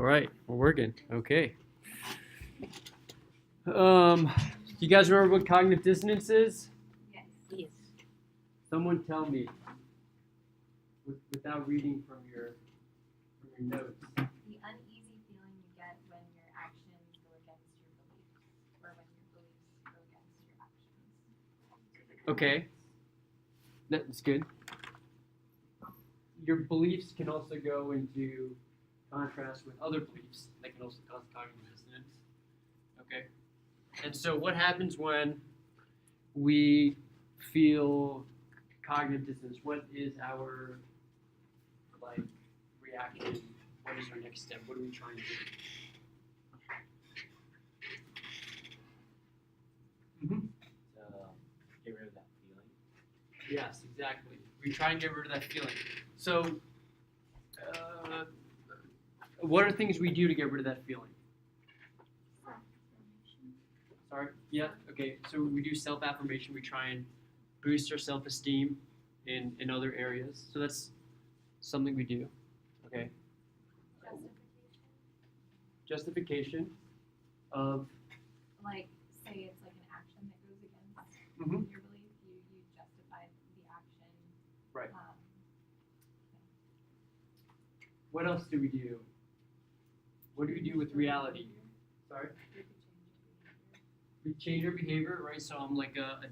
All right, we're working. Okay. You guys remember what cognitive dissonance is? Yes. Someone tell me, without reading from your notes. The uneasy feeling you get when your actions go against your beliefs, or when your beliefs go against your actions. Okay, that's good. Your beliefs can also go into contrast with other beliefs that can also cause cognitive dissonance. Okay, and so what happens when we feel cognitive dissonance? What is our reaction? What is our next step? What are we trying to do? Get rid of that feeling. Yes, exactly. We try and get rid of that feeling. So, what are things we do to get rid of that feeling? Sorry? Yeah, okay. So we do self-affirmation. We try and boost our self-esteem in other areas. So that's something we do. Okay. Justification of, Like, say it's like an action that goes against Mhm. your belief, you justify the action. Right. Okay. What else do we do? What do we do with reality? Sorry? We change our behavior, right? So I'm like a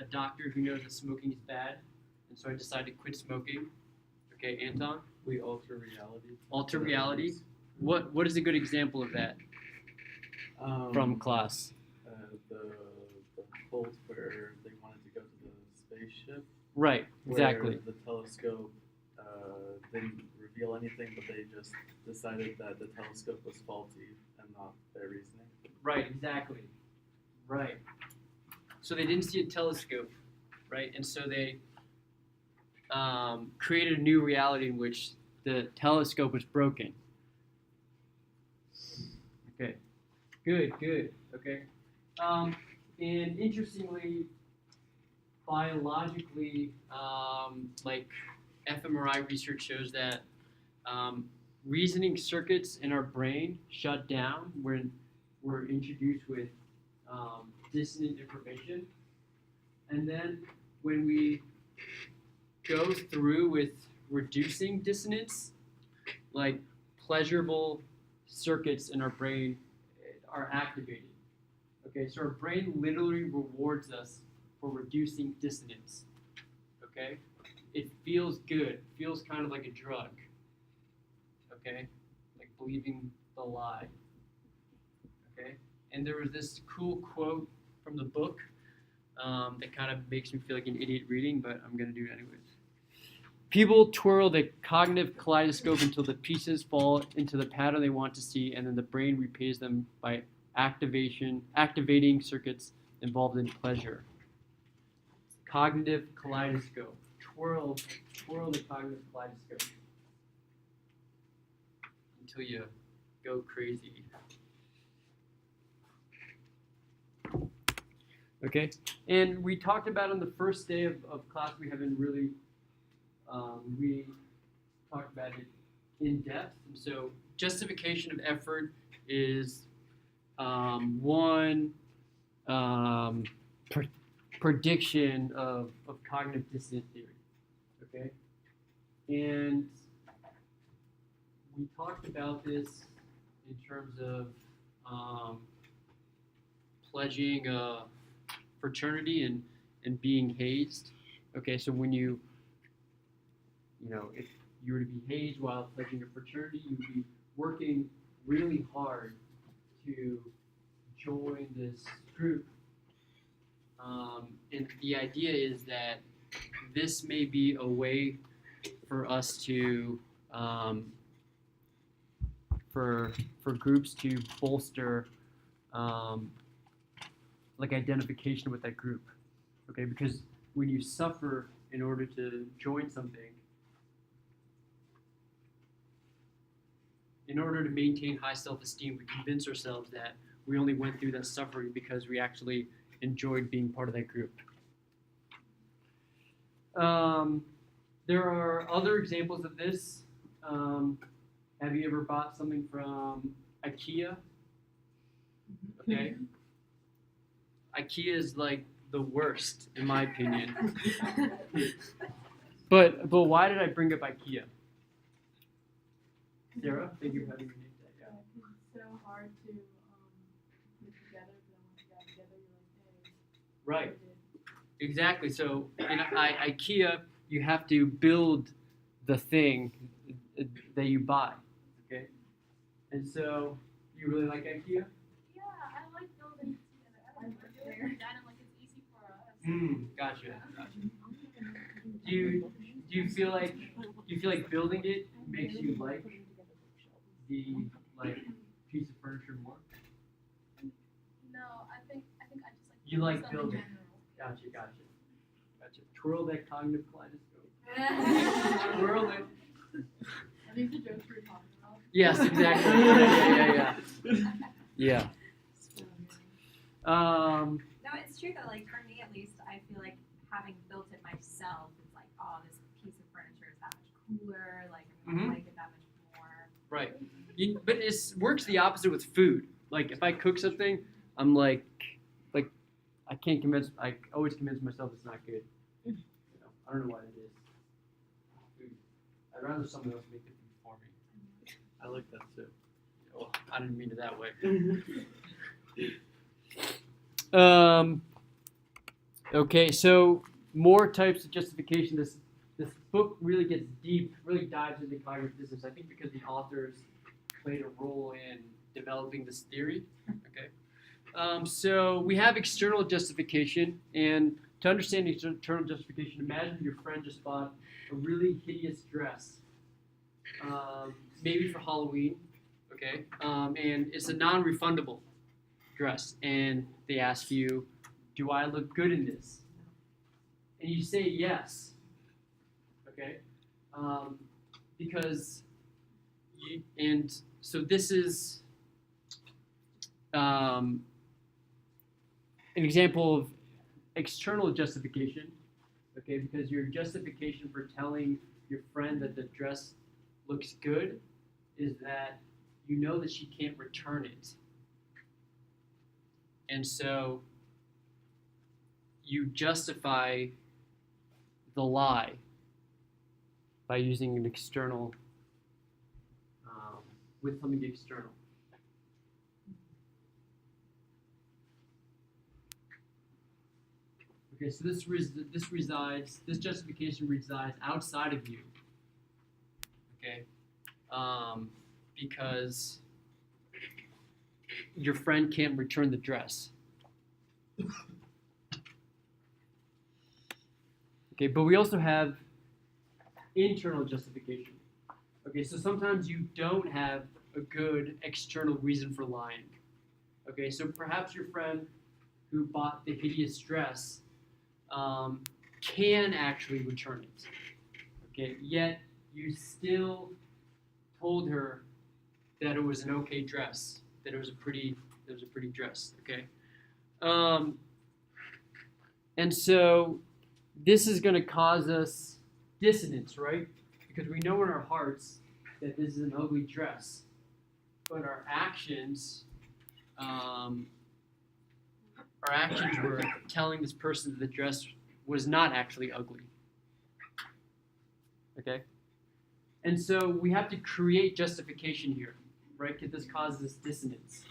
doctor who knows that smoking is bad, and so I decide to quit smoking. Okay, Anton? We alter reality. Alter reality. What is a good example of that from class? The cult where they wanted to go to the spaceship. Right, exactly. Where the telescope didn't reveal anything, but they just decided that the telescope was faulty and not their reasoning. Right, exactly. Right. So they didn't see a telescope, right? And so they created a new reality in which the telescope was broken. Okay. Good. Okay. And interestingly, biologically, like fMRI research shows that reasoning circuits in our brain shut down when we're introduced with dissonant information. And then when we go through with reducing dissonance, like pleasurable circuits in our brain are activated. Okay, so our brain literally rewards us for reducing dissonance. Okay, it feels good, feels kind of like a drug. Okay, like believing the lie. Okay, and there was this cool quote from the book that kind of makes me feel like an idiot reading, but I'm gonna do it anyways. People twirl the cognitive kaleidoscope until the pieces fall into the pattern they want to see, and then the brain repays them by activating circuits involved in pleasure. Cognitive kaleidoscope. Twirl the cognitive kaleidoscope until you go crazy. Okay, and we talked about on the first day of class, we haven't really we talked about it in depth. And so justification of effort is one prediction of cognitive dissonance theory. Okay, and we talked about this in terms of pledging a fraternity and being hazed. Okay, so when if you were to be hazed while pledging a fraternity, you'd be working really hard to join this group. And the idea is that this may be a way for us to, for groups to bolster like identification with that group. Okay, because when you suffer in order to join something, in order to maintain high self-esteem, we convince ourselves that we only went through that suffering because we actually enjoyed being part of that group. There are other examples of this. Have you ever bought something from IKEA? Okay. IKEA is like the worst, in my opinion. But why did I bring up IKEA? Sarah, thank you for having me. Yeah. It's so hard to put together, but then once you got together, you're like, hey. Right. we did. Exactly. So in IKEA, you have to build the thing that you buy. Okay. And so, you really like IKEA? Yeah, I like building together. I don't know, I feel like we're done and like it's easy for us. Gotcha. Do you feel like building it makes you like the piece of furniture more? No, I think I just like You like stuff in building. general. Gotcha. Twirl that cognitive kaleidoscope. Twirl it. Are these the jokes we were talking about? Yes, exactly. Yeah. No, it's true though. Like for me, at least, I feel like having built it myself, it's like, oh, this piece of furniture is that much cooler. Like I'm gonna like it that much more. Right. But it works the opposite with food. Like if I cook something, I'm like I always convince myself it's not good. You know, I don't know why it is. Food. I'd rather someone else make the food for me. I like that too. Oh, I didn't mean it that way. Okay, so more types of justification. This book really gets deep, really dives into cognitive dissonance. I think because the authors played a role in developing this theory. Okay, so we have external justification, and to understand internal justification, imagine your friend just bought a really hideous dress, maybe for Halloween. Okay, and it's a non-refundable dress, and they ask you, do I look good in this? And you say yes, okay? Because so this is an example of external justification, okay? Because your justification for telling your friend that the dress looks good is that you know that she can't return it. And so you justify the lie by using an external, with something external. Okay, so this justification resides outside of you. Okay, because your friend can't return the dress. Okay, but we also have internal justification. Okay, so sometimes you don't have a good external reason for lying. Okay, so perhaps your friend who bought the hideous dress can actually return it. Okay, yet you still told her that it was an okay dress, that it was a pretty dress. Okay, and so this is going to cause us dissonance, right? Because we know in our hearts that this is an ugly dress, but our actions were telling this person that the dress was not actually ugly. Okay? And so we have to create justification here, right? Because this causes dissonance.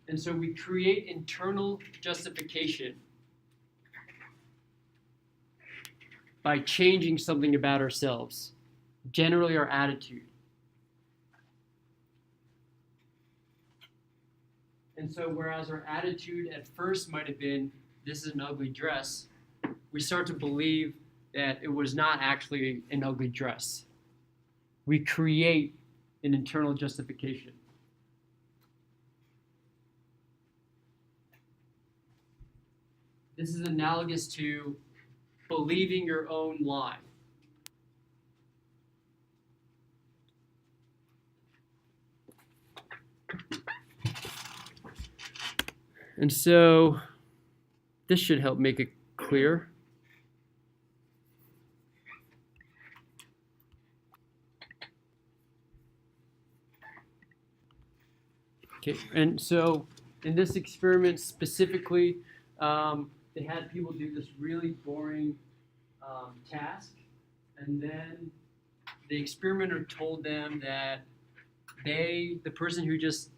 And so we create internal justification by changing something about ourselves, generally our attitude. And so whereas our attitude at first might have been, this is an ugly dress, we start to believe that it was not actually an ugly dress. We create an internal justification. This is analogous to believing your own lie. And so this should help make it clear. Okay, and so in this experiment specifically, they had people do this really boring task, and then the experimenter told them that the person who just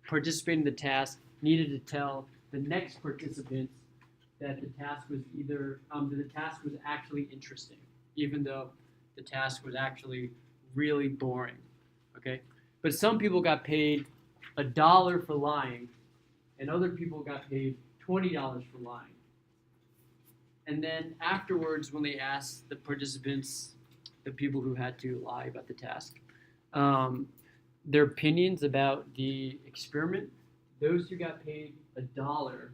participated in the task, needed to tell the next participants that the task was that the task was actually interesting, even though the task was actually really boring. Okay, but some people got paid $1 for lying, and other people got paid $20 for lying. And then afterwards, when they asked the participants, the people who had to lie about the task, their opinions about the experiment, those who got paid $1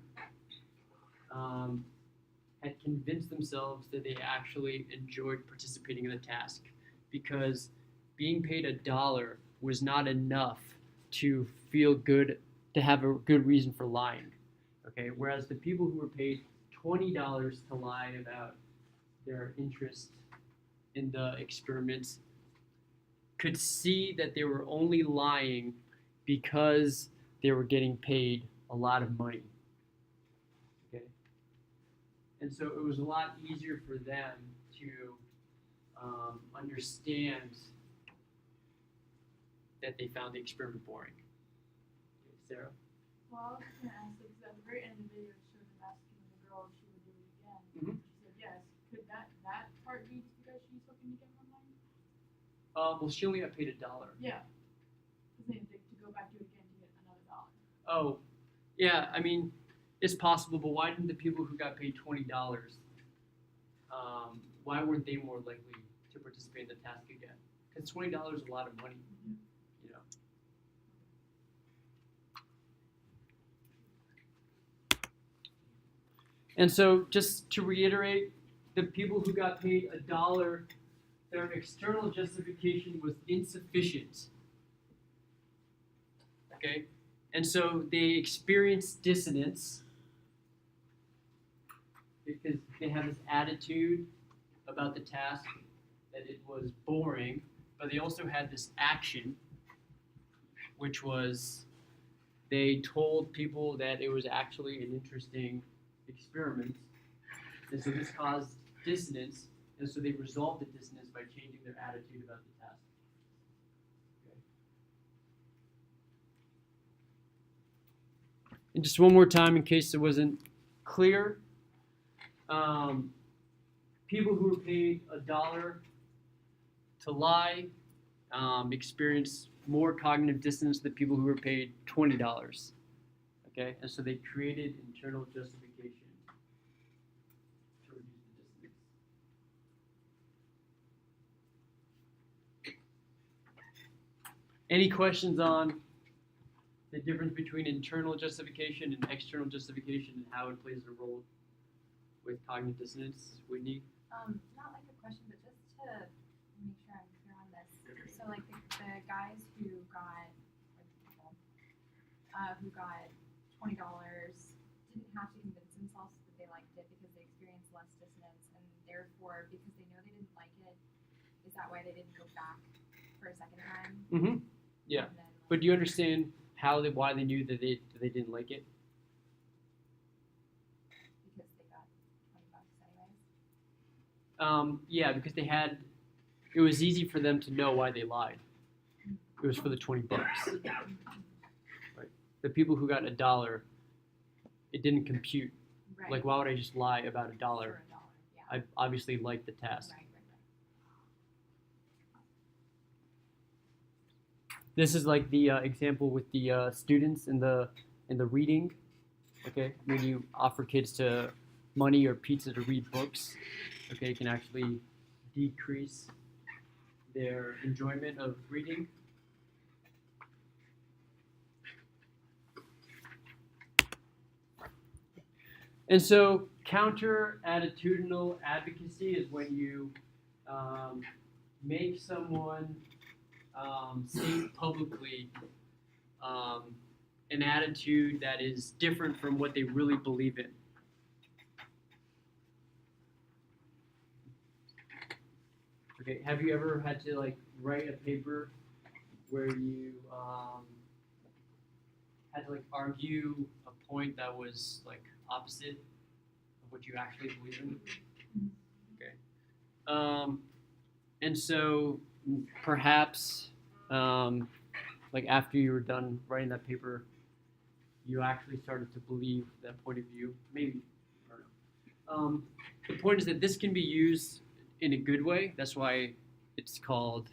had convinced themselves that they actually enjoyed participating in the task, because being paid $1 was not enough to feel good, to have a good reason for lying. Okay, whereas the people who were paid $20 to lie about their interest in the experiments could see that they were only lying because they were getting paid a lot of money. Okay, and so it was a lot easier for them to understand that they found the experiment boring. Okay, Sarah? Well, I was gonna ask, because at the very end of the video, it showed them asking the girl if she would do it again. Mhm. She said yes. Could that part be because she's hoping to get more money? Well, she only got paid $1. Yeah. Because then to go back to it again to get another $1. Oh, yeah. I mean, it's possible, but why didn't the people who got paid $20? Why weren't they more likely to participate in the task again? Because $20 is a lot of money, you know. And so, just to reiterate, the people who got paid $1, their external justification was insufficient. Okay? And so they experienced dissonance because they have this attitude about the task that it was boring, but they also had this action, which was they told people that it was actually an interesting experiment. And so this caused dissonance, and so they resolved the dissonance by changing their attitude about the task. Okay. And just one more time, in case it wasn't clear, people who were paid $1 to lie experienced more cognitive dissonance than people who were paid $20. Okay, and so they created internal justification to reduce the dissonance. Any questions on the difference between internal justification and external justification and how it plays a role with cognitive dissonance? Whitney? Not like a question, but just to make sure I'm clear on this. So like the guys who got, who got $20 didn't have to convince themselves that they liked it because they experienced less dissonance, and therefore, because they know they didn't like it, is that why they didn't go back for a second time? Mm-hmm. Yeah. And then, But do you understand why they knew that they didn't like it? because they got $20 anyways? Yeah, because it was easy for them to know why they lied. It was for the $20. Right. The people who got $1, it didn't compute. Right. Like, why would I just lie about $1? For $1, yeah. I obviously liked the task. Right. This is like the example with the students in the reading. Okay, when you offer kids money or pizza to read books, okay, it can actually decrease their enjoyment of reading. And so counter-attitudinal advocacy is when you make someone state publicly an attitude that is different from what they really believe in. Okay, have you ever had to like write a paper where you had to like argue a point that was like opposite of what you actually believe in. Okay. And so perhaps like after you were done writing that paper, you actually started to believe that point of view. Maybe, I don't know. The point is that this can be used in a good way. That's why it's called,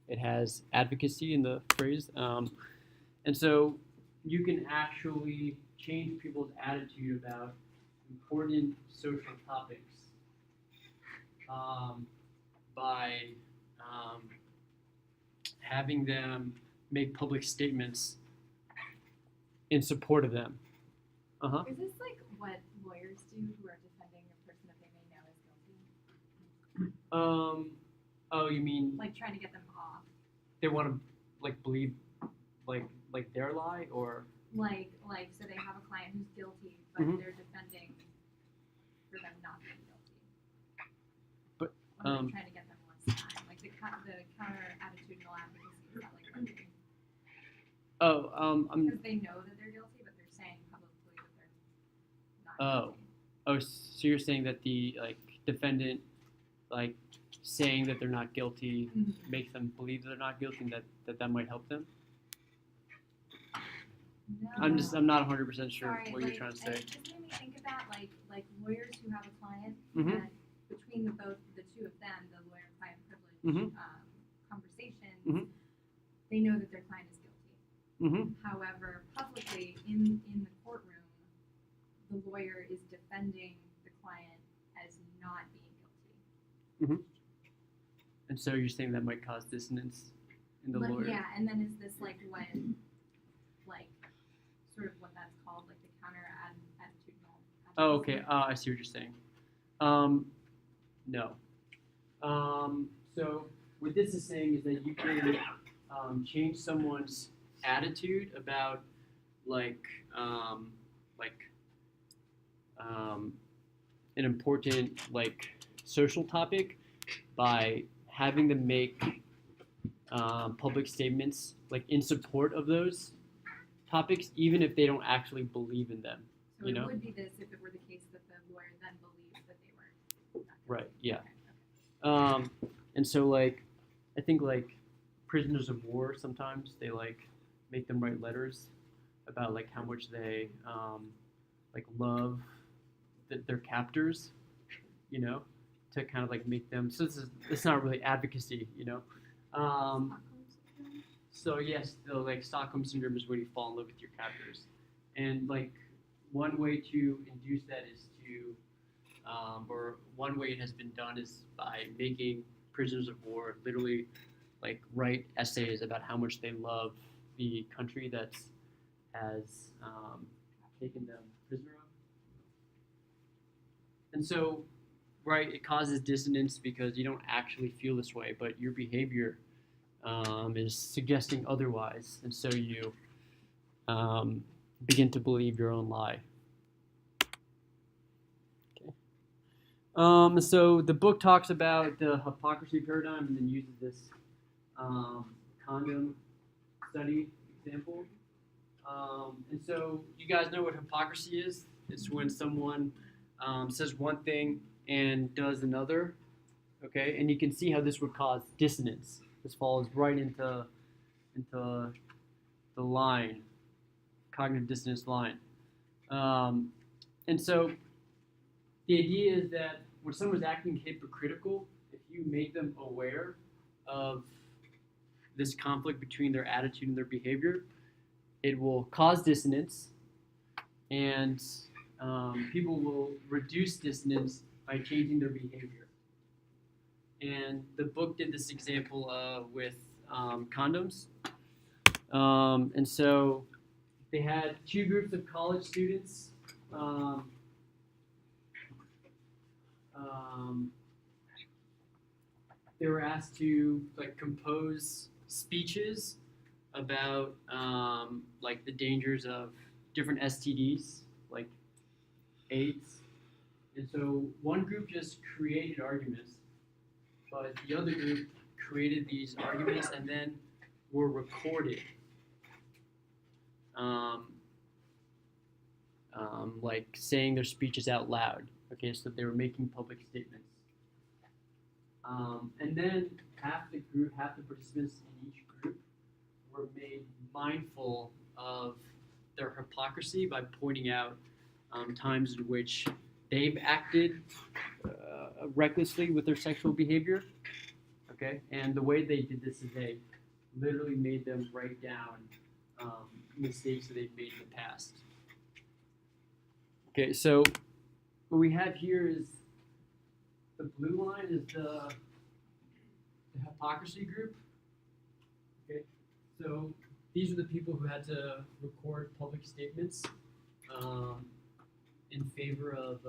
it has advocacy in the phrase. And so you can actually change people's attitude about important social topics by having them make public statements in support of them. Uh-huh. Is this like what lawyers do who are defending a person that they may know is guilty? Oh, you mean Like trying to get them off? they want to like believe like their lie, or Like so they have a client who's guilty, but Mhm. they're defending for them not being guilty. But, Or they're um, trying to get them one side. Like the counter attitudinal advocacy is that like because they know that they're guilty, but they're saying publicly that they're not guilty. so you're saying that the like defendant like saying that they're not guilty Mhm. makes them believe they're not guilty, and that might help them? No. I'm not 100% sure Sorry, what you're trying to say. It just made me think of that, like lawyers who have a client, Mhm. and between the two of them, the lawyer-client privilege Mhm. conversations, Mhm. they know that their client is guilty. Mm-hmm. However, publicly in the courtroom, the lawyer is defending the client as not being guilty. And so you're saying that might cause dissonance in the Like, lawyer? yeah, and then is this like when, like, sort of what that's called, like the counter attitudinal? Oh, okay. I see what you're saying. No. So what this is saying is that you can change someone's attitude about an important social topic by having them make public statements in support of those topics, even if they don't actually believe in them. So you it know? would be this if it were the case that the lawyer then believed that they were. Right. Yeah. Okay. And so I think prisoners of war, sometimes they make them write letters about how much they love their captors, to kind of make them. So it's not really advocacy, So yes, the Stockholm syndrome is when you fall in love with your captors, and one way to induce that is to, or one way it has been done is by making prisoners of war literally write essays about how much they love the country that has taken them prisoner of. And so, right, it causes dissonance because you don't actually feel this way, but your behavior is suggesting otherwise, and so you begin to believe your own lie. Okay. So the book talks about the hypocrisy paradigm and then uses this condom study example. And so you guys know what hypocrisy is? It's when someone says one thing and does another. Okay, and you can see how this would cause dissonance. This falls right into the line, cognitive dissonance line. And so the idea is that when someone's acting hypocritical, if you make them aware of this conflict between their attitude and their behavior, it will cause dissonance, and people will reduce dissonance by changing their behavior. And the book did this example with condoms. And so they had two groups of college students. They were asked to compose speeches about the dangers of different STDs like AIDS. And so one group just created arguments, but the other group created these arguments and then were recorded. like saying their speeches out loud. Okay, so they were making public statements. And then half the participants in each group were made mindful of their hypocrisy by pointing out times in which they've acted recklessly with their sexual behavior. Okay, and the way they did this is they literally made them write down mistakes that they've made in the past. Okay, so what we have here is the blue line is the hypocrisy group. Okay, so these are the people who had to record public statements in favor of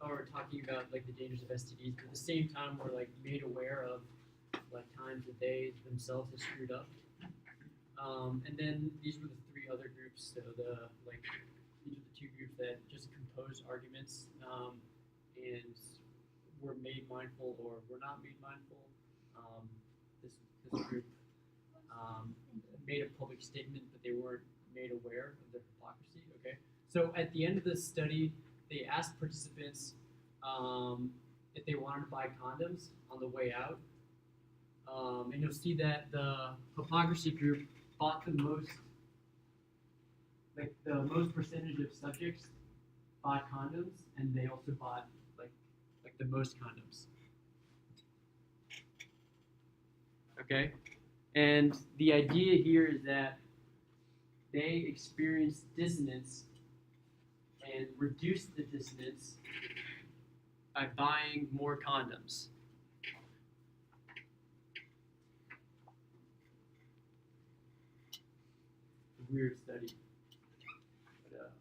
or talking about like the dangers of STDs, but at the same time we're like made aware of like times that they themselves have screwed up. And then these were the three other groups. So these are the two groups that just composed arguments and were made mindful or were not made mindful. This group made a public statement, but they weren't made aware of their hypocrisy. Okay. So at the end of the study, they asked participants if they wanted to buy condoms on the way out. And you'll see that the hypocrisy group bought the most percentage of subjects bought condoms, and they also bought like the most condoms. Okay? And the idea here is that they experienced dissonance and reduced the dissonance by buying more condoms. Weird study. But,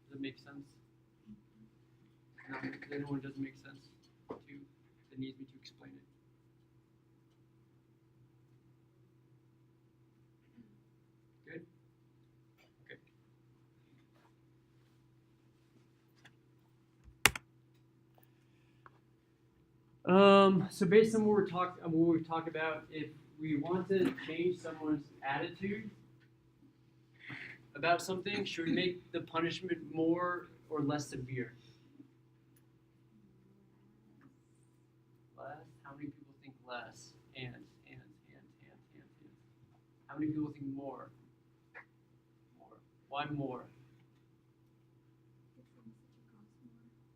does it make sense? No, if anyone doesn't make sense that needs me to explain it. Good? Okay. So based on what we've talked about, if we want to change someone's attitude about something, should we make the punishment more or less severe? Less? How many people think less? And. How many people think more? More. Why more?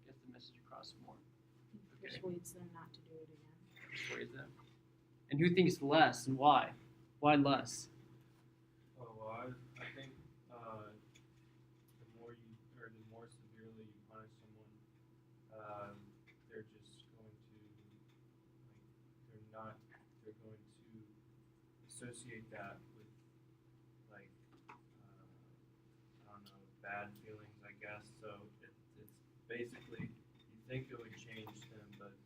Get the message across more. Okay. Persuades them not to do it again. Persuades them. And who thinks less and why? Why less? Oh, well, I think the more severely you punish someone, they're just going to they're going to associate that with like I don't know, bad feelings, I guess. So it's basically you think it would change them, but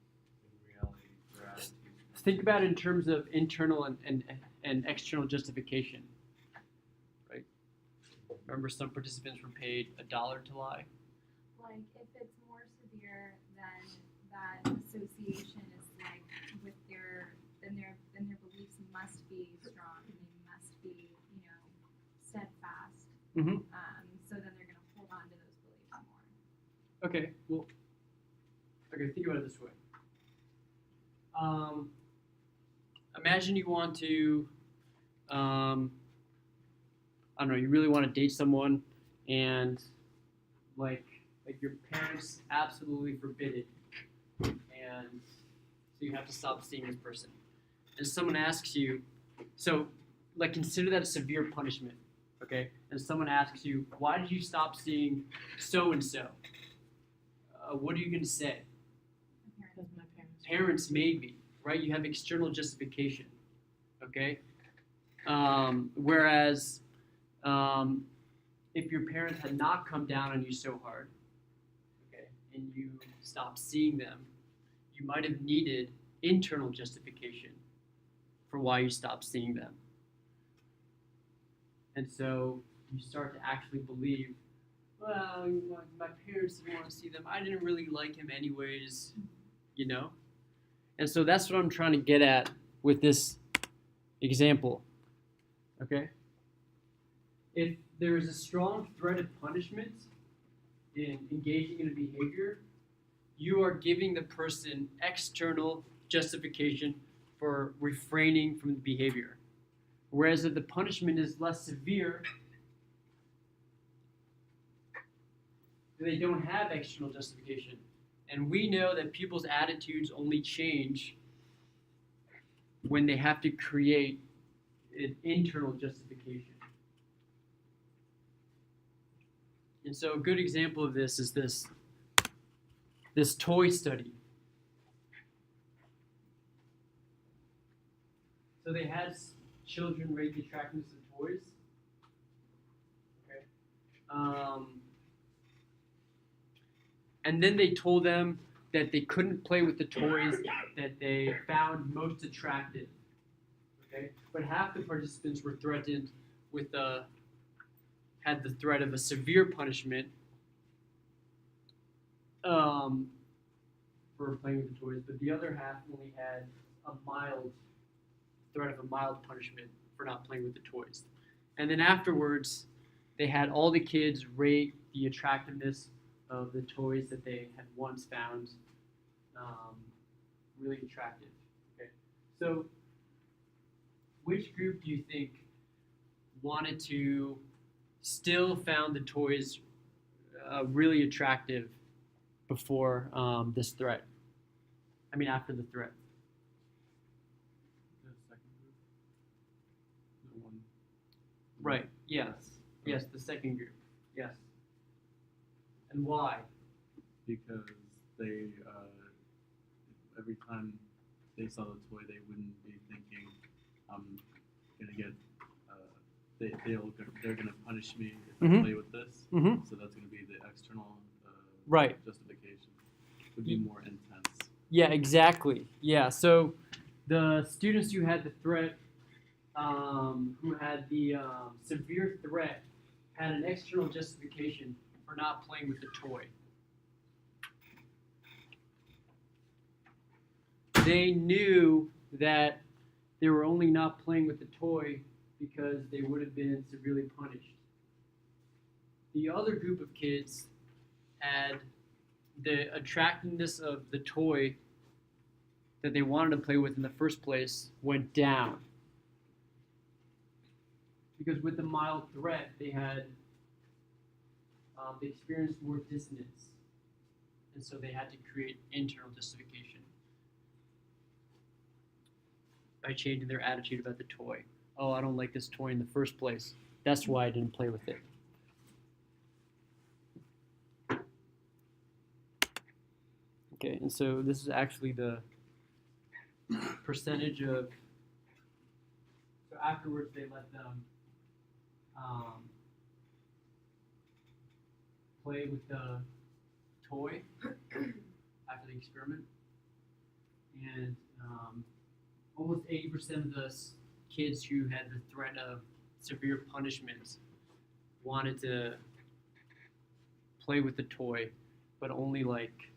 in reality, their attitude. Think about it in terms of internal and external justification, right? Remember, some participants were paid $1 to lie. Like, if it's more severe, then that association is like with then their beliefs must be strong and they must be, steadfast. Mm-hmm. So then they're gonna hold on to those beliefs more. Okay, well, think about it this way. Imagine you want to, I don't know, you really want to date someone, and like your parents absolutely forbid it, and so you have to stop seeing this person. And someone asks you, so like consider that a severe punishment, okay? And someone asks you, why did you stop seeing so and so? What are you going to say? Because my parents. Parents made me, right? You have external justification, okay? Whereas if your parents had not come down on you so hard, okay, and you stopped seeing them, you might have needed internal justification for why you stopped seeing them. And so you start to actually believe, well, my parents didn't want to see them. I didn't really like him anyways, And so that's what I'm trying to get at with this Example, okay? If there is a strong threat of punishment in engaging in a behavior, you are giving the person external justification for refraining from the behavior. Whereas if the punishment is less severe, they don't have external justification. And we know that people's attitudes only change when they have to create an internal justification. And so a good example of this is this toy study. So they had children rate the attractiveness of toys. Okay. And then they told them that they couldn't play with the toys that they found most attractive. Okay? But half the participants were threatened with had the threat of a severe punishment for playing with the toys, but the other half only had a mild threat of a mild punishment for not playing with the toys. And then afterwards, they had all the kids rate the attractiveness of the toys that they had once found really attractive. Okay, so which group do you think wanted to still found the toys really attractive before this threat? I mean, after the threat. The second group? The one. Right. Yes. Yes. The second group. Yes. And why? Because they, every time they saw the toy, they wouldn't be thinking, I'm gonna get, they're gonna punish me if I play with this. Mm-hmm. So that's gonna be the external Right. justification. It would be more intense. Yeah, exactly. Yeah, so the students who had the threat, who had the severe threat, had an external justification for not playing with the toy. They knew that they were only not playing with the toy because they would have been severely punished. The other group of kids had the attractiveness of the toy that they wanted to play with in the first place went down. Because with the mild threat, they had they experienced more dissonance. And so they had to create internal justification by changing their attitude about the toy. Oh, I don't like this toy in the first place. That's why I didn't play with it. Okay, and so this is actually the percentage of, so afterwards they let them play with the toy after the experiment. And almost 80% of the kids who had the threat of severe punishments wanted to play with the toy, but only like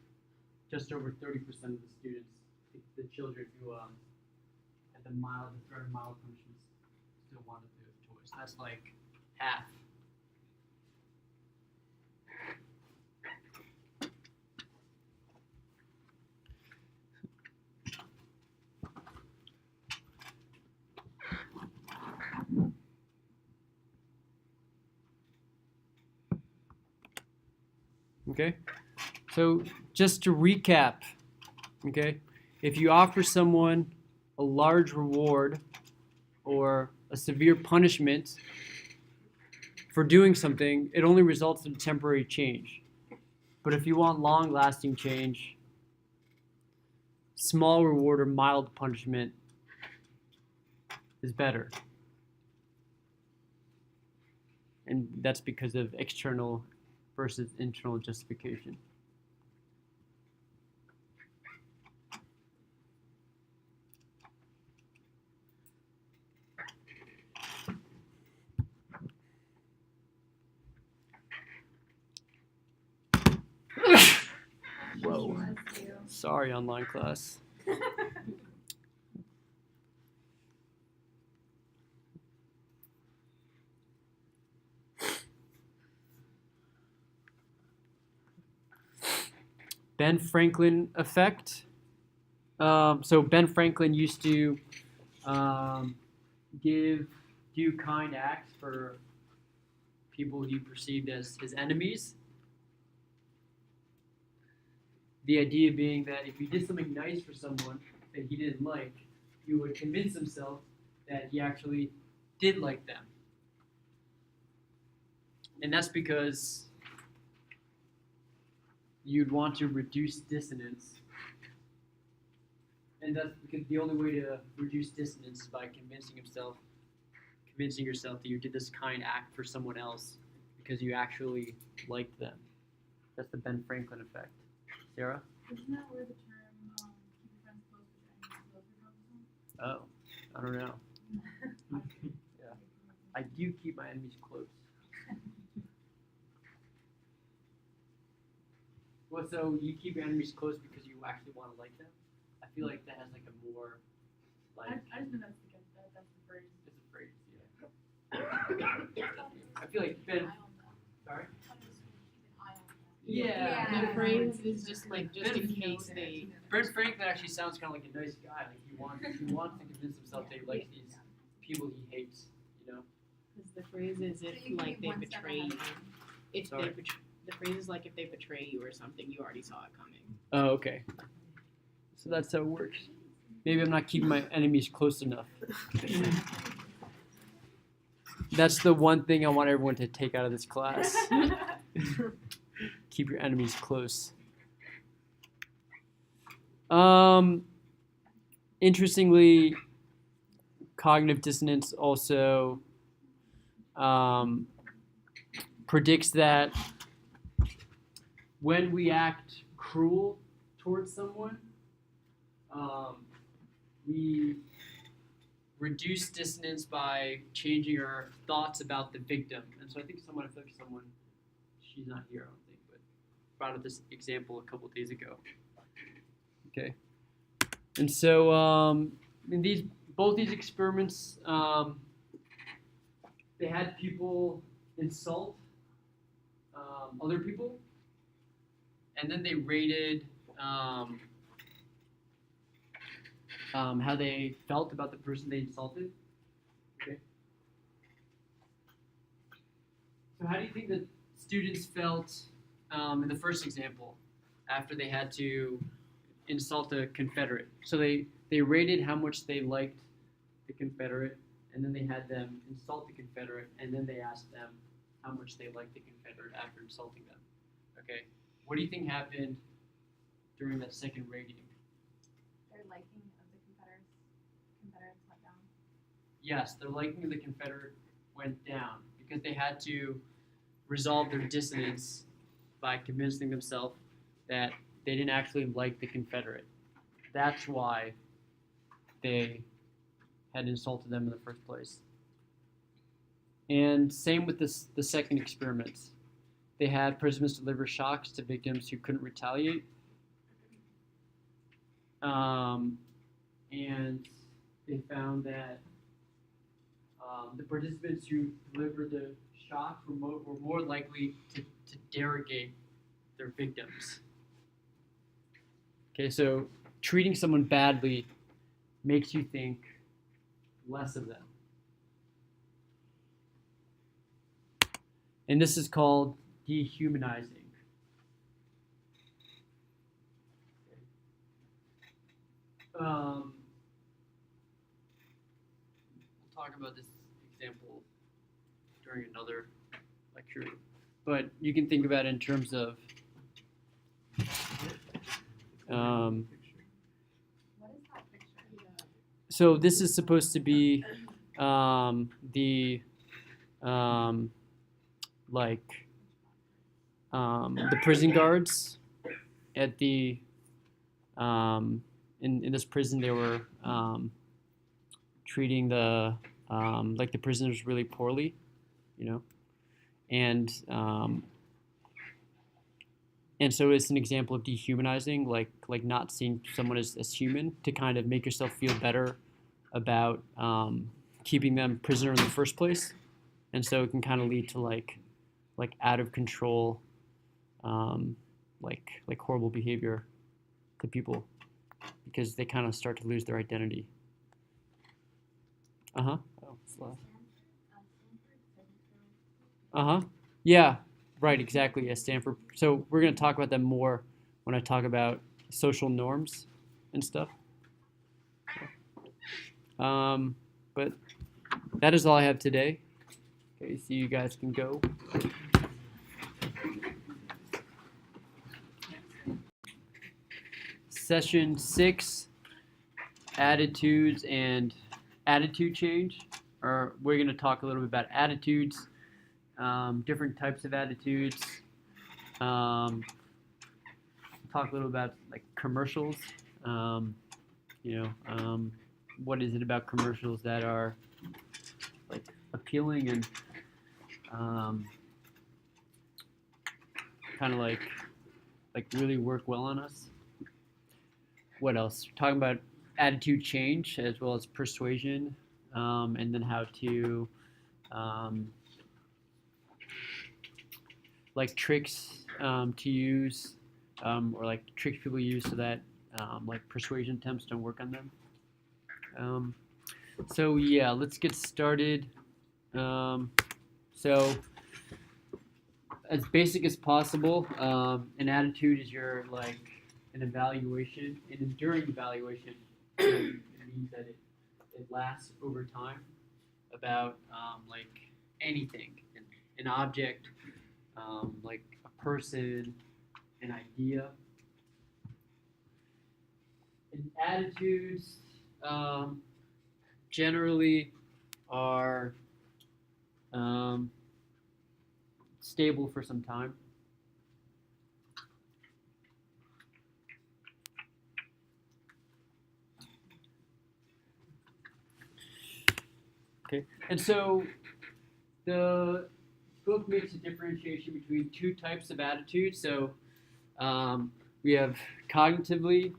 just over 30% of the students, the children who had the threat of mild punishments, still wanted to play with the toys. So that's like half. Okay, so just to recap, okay, if you offer someone a large reward or a severe punishment for doing something, it only results in temporary change. But if you want long-lasting change, small reward or mild punishment is better. And that's because of external versus internal justification. Whoa. Sorry, online class. Ben Franklin effect. So Ben Franklin used to do kind acts for people he perceived as his enemies. The idea being that if he did something nice for someone that he didn't like, he would convince himself that he actually did like them. And that's because you'd want to reduce dissonance. And that's because the only way to reduce dissonance is by convincing yourself that you did this kind act for someone else because you actually liked them. That's the Ben Franklin effect. Sarah? Isn't that where the term keep your friends close but your enemies closer comes from? Oh, I don't know. Yeah. I do keep my enemies close. Well, so you keep your enemies close because you actually want to like them? I feel like that has like a more, like, I just know that's the phrase. it's a phrase, yeah. I feel like Ben, sorry? Yeah. The phrase is just like just in case they. Ben Franklin actually sounds kind of like a nice guy. Like he wants to convince himself that he likes these people he hates. You know. Because the phrase is So if you can like be they one step betray ahead. you. If Sorry? they the phrase is like if they betray you or something, you already saw it coming. Oh, okay. So that's how it works. Maybe I'm not keeping my enemies close enough. That's the one thing I want everyone to take out of this class. Keep your enemies close. Interestingly, cognitive dissonance also predicts that when we act cruel towards someone, we reduce dissonance by changing our thoughts about the victim. And so I think someone, she's not here, I don't think, but brought up this example a couple days ago. Okay. And so in both these experiments, they had people insult other people, and then they rated how they felt about the person they insulted. Okay. So how do you think that students felt in the first example after they had to insult a Confederate? So they rated how much they liked the Confederate, and then they had them insult the Confederate, and then they asked them how much they liked the Confederate after insulting them. Okay. What do you think happened during that second rating? Their liking of the Confederates went down. Yes, their liking of the Confederate went down because they had to resolve their dissonance by convincing themselves that they didn't actually like the Confederate. That's why they had insulted them in the first place. And same with the second experiment. They had participants deliver shocks to victims who couldn't retaliate. And they found that the participants who delivered the shocks were more likely to derogate their victims. Okay, so treating someone badly makes you think less of them. And this is called dehumanizing. We'll talk about this example during another lecture, but you can think about it in terms of What is that picture? so this is supposed to be the prison guards at the in this prison. They were treating the prisoners really poorly, you know, and so it's an example of dehumanizing, like not seeing someone as human, to kind of make yourself feel better about keeping them prisoner in the first place. And so it can kind of lead to like out of control like horrible behavior to people because they kind of start to lose their identity. Uh-huh. Oh, slow. Uh-huh. Yeah, right, exactly. At Stanford. So we're going to talk about them more when I talk about social norms and stuff. But that is all I have today. Okay, so you guys can go. Session 6, attitudes and attitude change. Or we're going to talk a little bit about attitudes, different types of attitudes. Talk a little about like commercials. What is it about commercials that are like appealing and kind of like really work well on us? What else? Talking about attitude change as well as persuasion, and then how to like tricks to use, or like tricks people use so that like persuasion attempts don't work on them. So yeah, let's get started. So as basic as possible, an attitude is your like an evaluation, an enduring evaluation. It means that it lasts over time about like anything, an object, like a person, an idea. And attitudes generally are stable for some time. Okay, and so the book makes a differentiation between two types of attitudes. So we have cognitively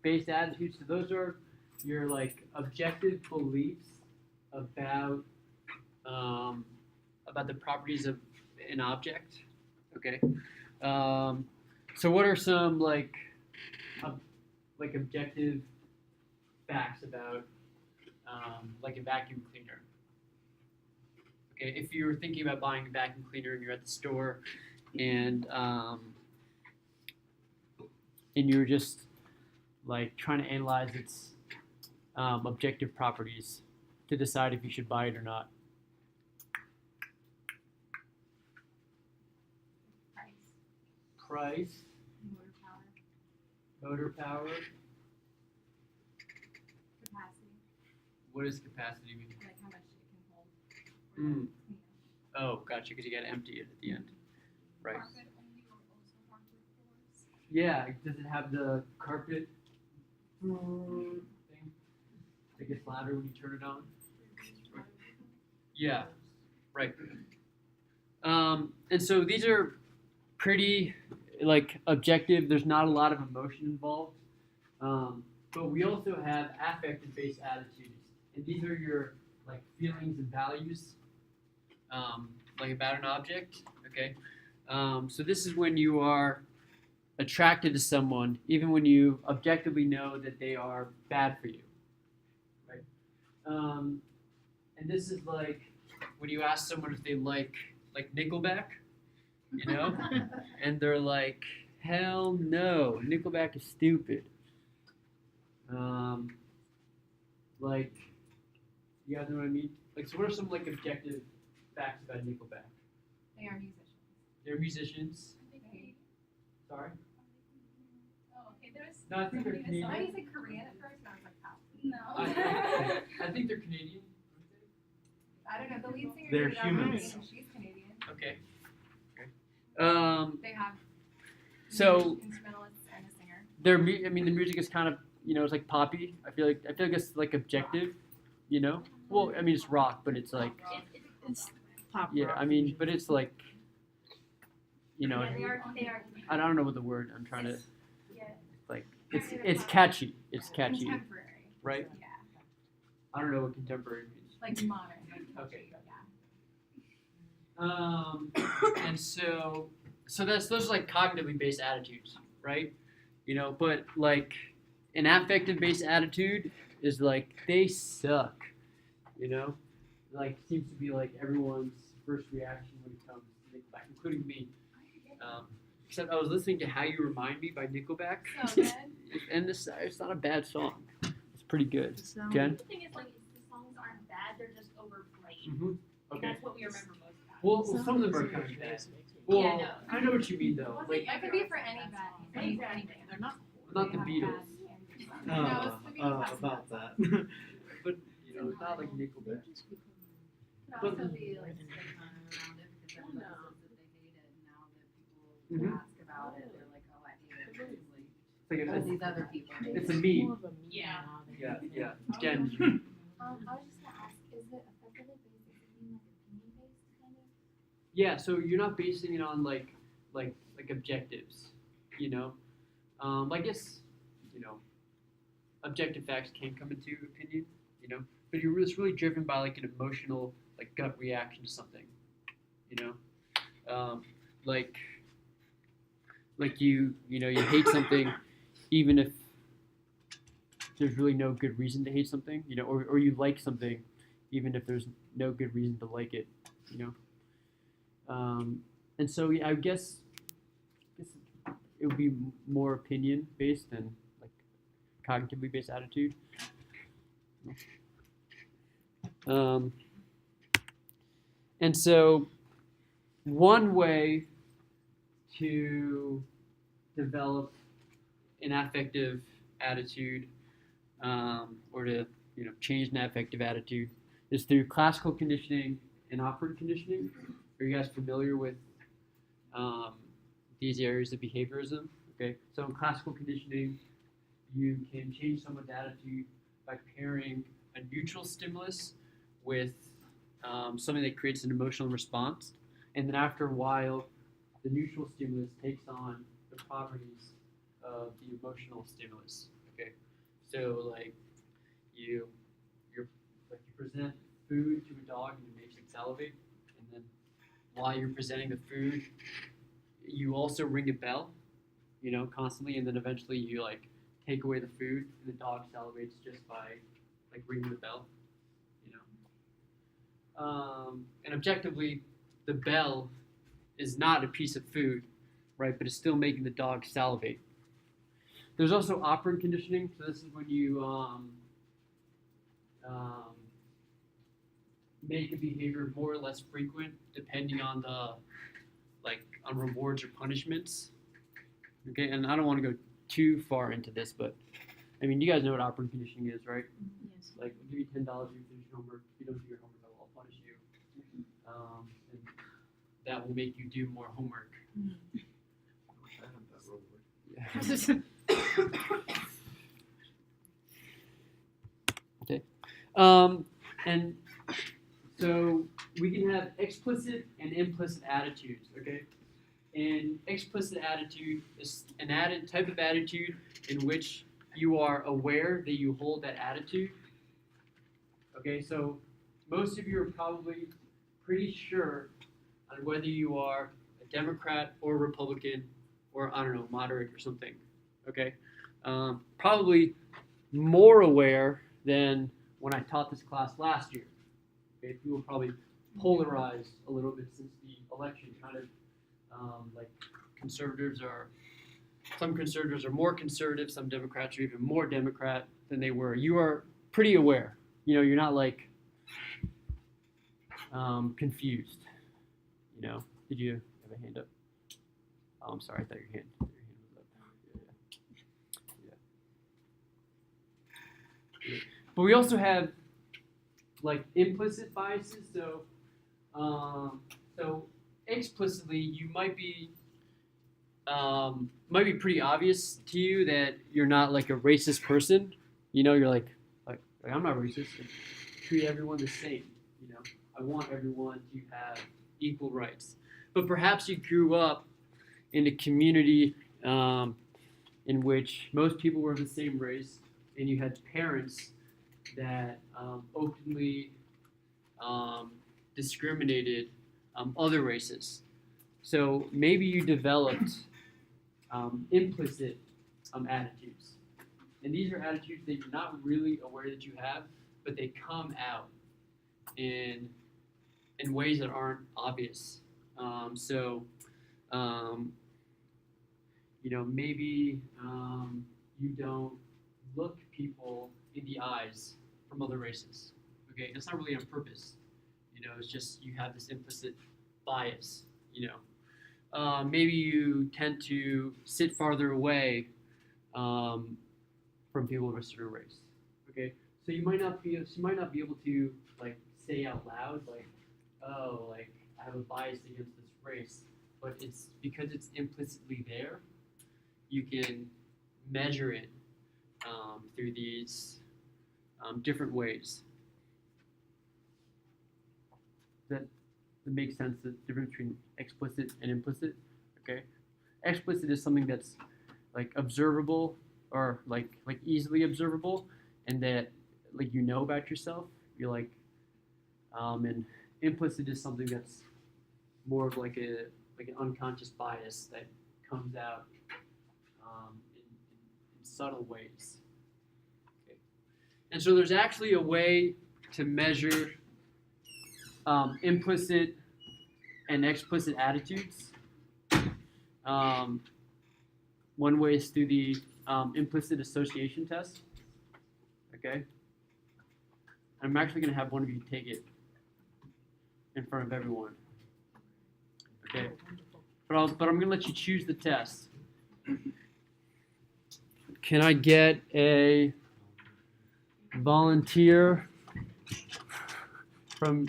based attitudes. So those are your like objective beliefs about the properties of an object. Okay. So what are some like objective facts about like a vacuum cleaner? Okay, if you're thinking about buying a vacuum cleaner and you're at the store and you're just like trying to analyze its objective properties to decide if you should buy it or not. Price, motor power. Capacity, What does capacity mean? like how much it can hold. Mm. Oh, gotcha, because you got to empty it at the end. Right. Carpet only or also hardwood floors? Yeah, does it have the carpet thing that gets louder when you turn it on? Yeah, right. And so these are pretty like objective. There's not a lot of emotion involved. But we also have affective-based attitudes, and these are your like feelings and values, like about an object. Okay. So this is when you are attracted to someone, even when you objectively know that they are bad for you. Right. And this is like when you ask someone if they like Nickelback, you know, and they're like, hell no, Nickelback is stupid. Like, you guys know what I mean? Like, so what are some like objective facts about Nickelback? They are musicians. They're musicians. They, Sorry. Oh, okay, there's. No, I think they're Canadian. I said Korean at first, and I was like, how? No. I think they're Canadian. I don't know. The lead singer They're did it on humans. Canadian, she's Canadian. Okay. They have So instrumentalists and a singer. their the music is kind of, it's like poppy. I feel like it's like objective, you know. Well, I mean it's rock, but it's like It's pop yeah. rock. I mean, but it's like, They are. I don't know what the word I'm trying to Yeah. like. It's catchy. It's catchy, Contemporary. right? Yeah. I don't know what contemporary means. Like modern. Like Okay, yeah. And so so those are like cognitively based attitudes, right? You know, but like an affective based attitude is like they suck, you know, like seems to be like everyone's first reaction when it comes to Nickelback, including me. Except I was listening to "How You Remind Me" by Nickelback, So good. and it's not a bad song. It's pretty good. So, Jen? The thing is, like, the songs aren't bad, they're just overplayed. Mm-hmm. And Okay. that's what we remember most about. Well, some of them are kind of bad. Well, Yeah, no. I know what you mean though. Like It could be for any band, any band. They're not. not the Beatles, About that. but you know, it's not like Nickelback. Could also be like stigma around it because everybody No. says that they hate it, and now that people Mhm. ask about it, they're like, oh, I hate it. It's like All it's, these other people. hate it's it. a meme. Yeah. Yeah. Jen, I was just gonna ask, is it effectively based, does it mean like opinion based kind of? yeah. So you're not basing it on like objectives, you know. I guess you know, objective facts can come into opinion, you know, but it's really driven by like an emotional like gut reaction to something, you know, like you know you hate something even if there's really no good reason to hate something, you know, or you like something even if there's no good reason to like it, you know. And so yeah, I guess it would be more opinion based than like cognitively based attitude. And so one way to develop an affective attitude or to change an affective attitude is through classical conditioning and operant conditioning. Are you guys familiar with these areas of behaviorism? Okay, so in classical conditioning, you can change someone's attitude by pairing a neutral stimulus with something that creates an emotional response, and then after a while, the neutral stimulus takes on the properties of the emotional stimulus. Okay, so like you present food to a dog and it makes it salivate, and then while you're presenting the food, you also ring a bell, constantly, and then eventually you like take away the food and the dog salivates just by like ringing the bell, and objectively, the bell is not a piece of food, right? But it's still making the dog salivate. There's also operant conditioning. So this is when you make a behavior more or less frequent depending on on rewards or punishments. Okay, and I don't want to go too far into this, but I mean, you guys know what operant conditioning is, right? Yes. Like, I'll give you $10 if you finish your homework. If you don't do your homework, I'll punish you. And that will make you do more homework. Yeah. Okay. And so we can have explicit and implicit attitudes, okay? And explicit attitude is an type of attitude in which you are aware that you hold that attitude. Okay, so most of you are probably pretty sure on whether you are a Democrat or Republican or, I don't know, moderate or something. Okay, probably more aware than when I taught this class last year. Okay, people probably polarized a little bit since the election, kind of like some conservatives are more conservative, some Democrats are even more Democrat than they were. You are pretty aware. You're not like confused. Did you have a hand up? Oh, I'm sorry, I thought your hand was up. Yeah. But we also have like implicit biases. So explicitly, you might be pretty obvious to you that you're not like a racist person. You're like I'm not racist. Treat everyone the same. I want everyone to have equal rights. But perhaps you grew up in a community in which most people were of the same race, and you had parents that openly discriminated other races. So maybe you developed implicit attitudes. And these are attitudes that you're not really aware that you have, but they come out in ways that aren't obvious. Maybe you don't look people in the eyes from other races. Okay, that's not really on purpose. It's just you have this implicit bias. Maybe you tend to sit farther away from people of a certain race. Okay, so you might not be able to like say out loud like, oh, like I have a bias against this race, but it's because it's implicitly there. You can measure it through these different ways. That makes sense. The difference between explicit and implicit. Okay, explicit is something that's like observable or like easily observable, and that like about yourself. You're like, and implicit is something that's more of like an unconscious bias that comes out in subtle ways. Okay, and so there's actually a way to measure implicit and explicit attitudes. One way is through the implicit association test. Okay, I'm actually going to have one of you take it in front of everyone. Okay, but I'm going to let you choose the test. Can I get a volunteer from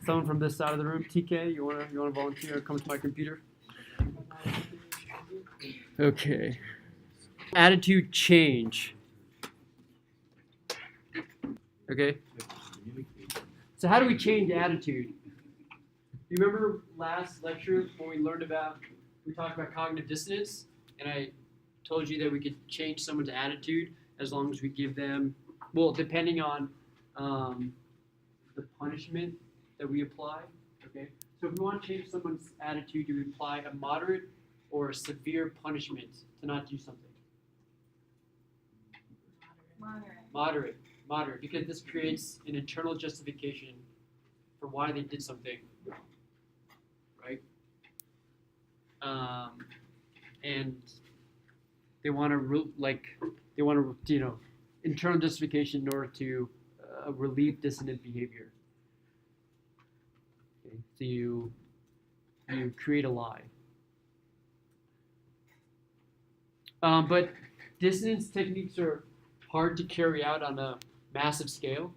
someone from this side of the room? TK, you wanna volunteer? Come to my computer. Okay. Attitude change. Okay. So how do we change attitude? You remember last lecture when we talked about cognitive dissonance, and I told you that we could change someone's attitude as long as we give them, well, depending on the punishment that we apply. Okay. So if we want to change someone's attitude, do we apply a moderate or a severe punishment to not do something? Moderate, because this creates an internal justification for why they did something, right? And they want to internal justification in order to relieve dissonant behavior. Okay, so you create a lie. But dissonance techniques are hard to carry out on a massive scale.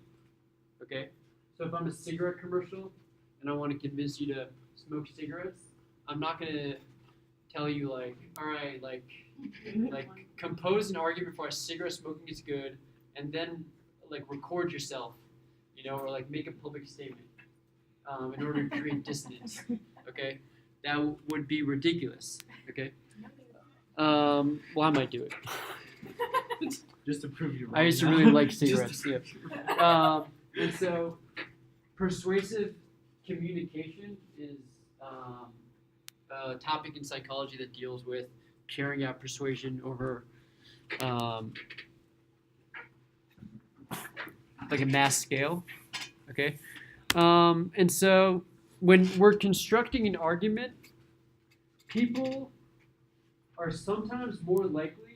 Okay, so if I'm a cigarette commercial and I want to convince you to smoke cigarettes, I'm not gonna tell you like, all right, like compose an argument for why cigarette smoking is good, and then like record yourself, or like make a public statement in order to create dissonance. Okay, that would be ridiculous. Okay, well, I might do it. Just to prove you wrong. I used to really like cigarettes. Yeah. And so, persuasive communication is a topic in psychology that deals with carrying out persuasion over like a mass scale. Okay. And so, when we're constructing an argument, people are sometimes more likely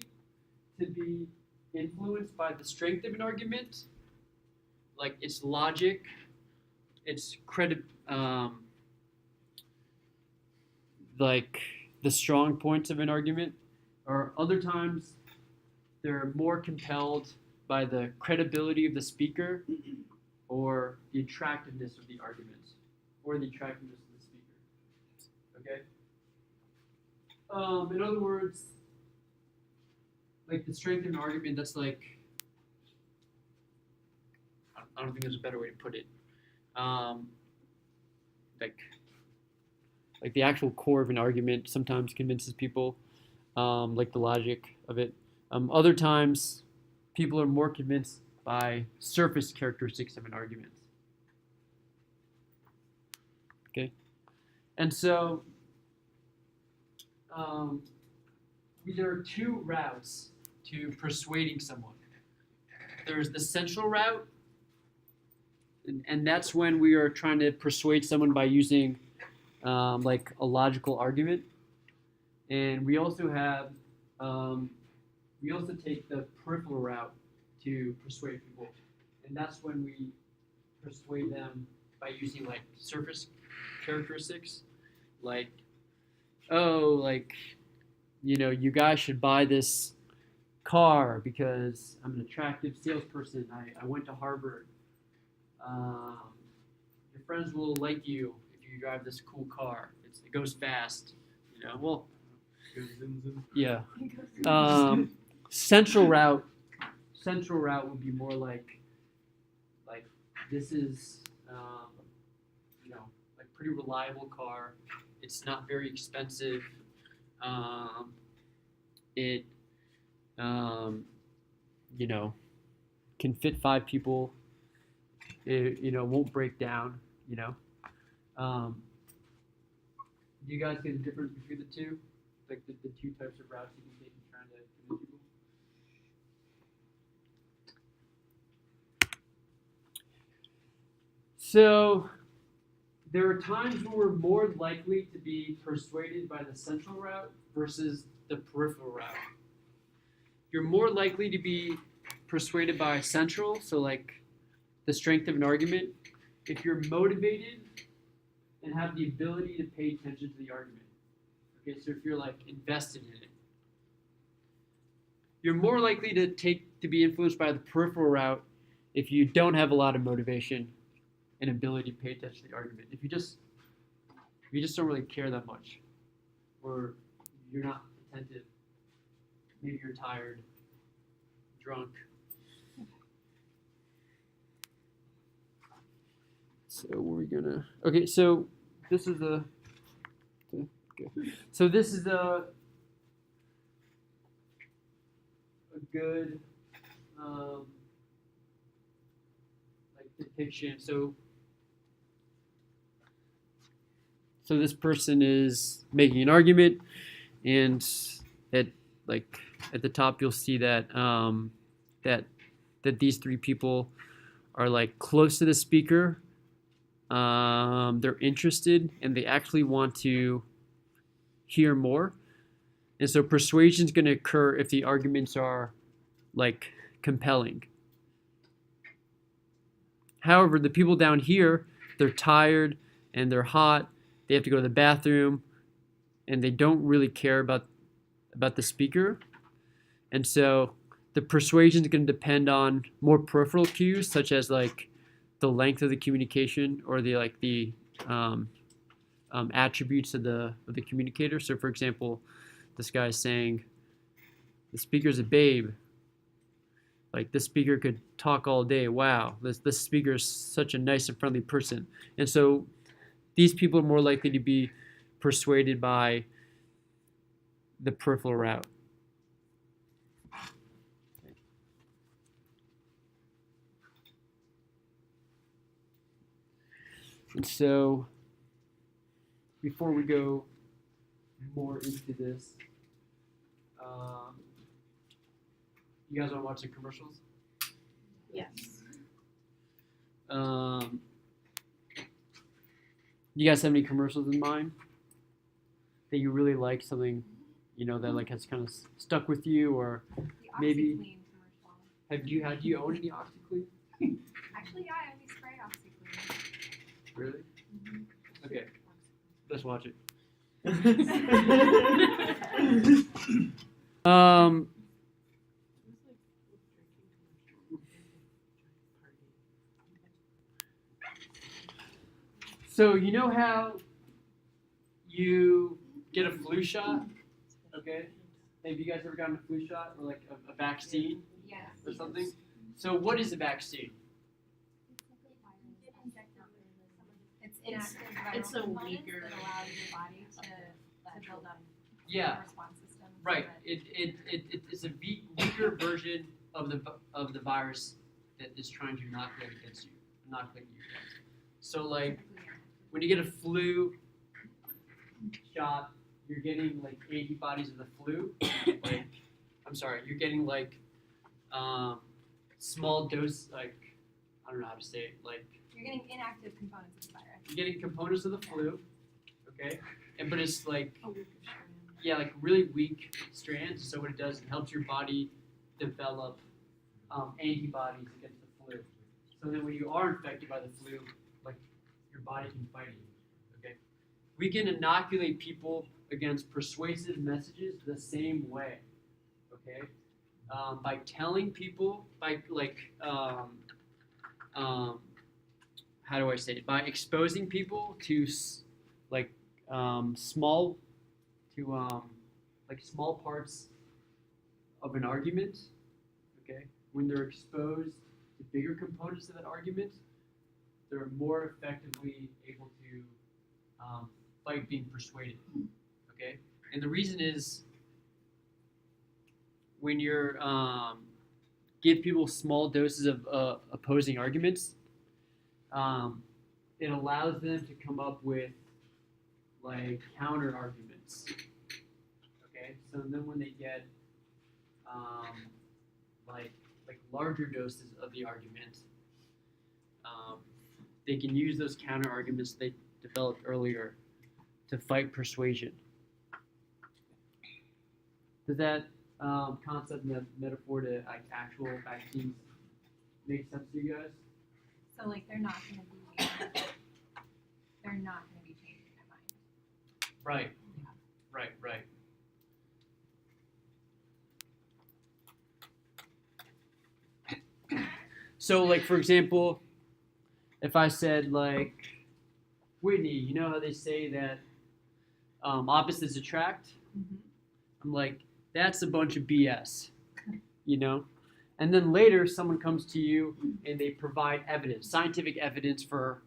to be influenced by the strength of an argument, like its logic, its like the strong points of an argument, or other times they're more compelled by the credibility of the speaker or the attractiveness of the argument or the attractiveness of the speaker. Okay? In other words, like the strength of an argument, that's like, I don't think there's a better way to put it. Like the actual core of an argument sometimes convinces people, like the logic of it. Other times, people are more convinced by surface characteristics of an argument. Okay? And so, there are two routes to persuading someone. There's the central route, and that's when we are trying to persuade someone by using like a logical argument. And we also have, we also take the peripheral route to persuade people. And that's when we persuade them by using like surface characteristics, like, oh, like, you know, you guys should buy this car because I'm an attractive salesperson. I went to Harvard. Your friends will like you if you drive this cool car. It goes fast. You know, well, Go zoom zoom. yeah. Central route would be more like this is you know, like pretty reliable car. It's not very expensive. It you know, can fit 5 people. It, you know, won't break down. You know. Do you guys get the difference between the two? Like the two types of routes you can take in trying to convince people? So there are times when we're more likely to be persuaded by the central route versus the peripheral route. You're more likely to be persuaded by central, so like the strength of an argument, if you're motivated and have the ability to pay attention to the argument. Okay, so if you're like invested in it. You're more likely to be influenced by the peripheral route if you don't have a lot of motivation and ability to pay attention to the argument. If you just don't really care that much, or you're not attentive, maybe you're tired, drunk. So we're gonna. Okay, so this is a. Okay. So this is a good like depiction. So this person is making an argument, and at the top you'll see that that these 3 people are like close to the speaker. They're interested and they actually want to hear more. And so persuasion is going to occur if the arguments are like compelling. However, the people down here, they're tired and they're hot. They have to go to the bathroom and they don't really care about the speaker. And so the persuasion is going to depend on more peripheral cues, such as like the length of the communication or the attributes of the communicator. So, for example, this guy is saying, "The speaker's a babe. Like this speaker could talk all day. Wow, this speaker is such a nice and friendly person." And so, these people are more likely to be persuaded by the peripheral route. And so, before we go more into this, you guys want to watch some commercials? Yes. You guys have any commercials in mind that you really like? Something, you know, that like has kind of stuck with you, or The maybe OxyClean commercial. do you own any OxyClean? Actually, yeah, I only spray OxyClean. Really? Okay, let's watch it. So you know how you get a flu shot? Okay. Have you guys ever gotten a flu shot or like a vaccine Yes. or something? So what is a vaccine? It's It's- inactive it's viral a components weaker- that allow your body to build up Yeah, a response system. so right. that- It's a weaker version of the virus that is trying to inoculate against you, inoculate you guys. So like when you get a flu shot, you're getting like antibodies of the flu. Like, I'm sorry, you're getting like small dose, like I don't know how to say it, like You're getting inactive components of the virus. you're getting components of the flu, okay, and but it's like A week of strand. yeah, like really weak strands. So what it does, it helps your body develop antibodies against the flu. So then when you are infected by the flu, like your body can fight it. Okay, we can inoculate people against persuasive messages the same way. Okay, by telling people, by like how do I say it? By exposing people to small like small parts of an argument, okay? When they're exposed to bigger components of that argument, they're more effectively able to fight being persuaded, okay? And the reason is when you're give people small doses of opposing arguments, it allows them to come up with like counter arguments. Okay, so then when they get like larger doses of the argument, they can use those counter arguments they developed earlier to fight persuasion. Does that concept and that metaphor to like actual vaccines make sense to you guys? So like they're not gonna be changing their mind. Right. Right. So, like, for example, if I said, like, Whitney, you know how they say that opposites attract? I'm like, that's a bunch of BS, you know? And then later, someone comes to you and they provide evidence, scientific evidence for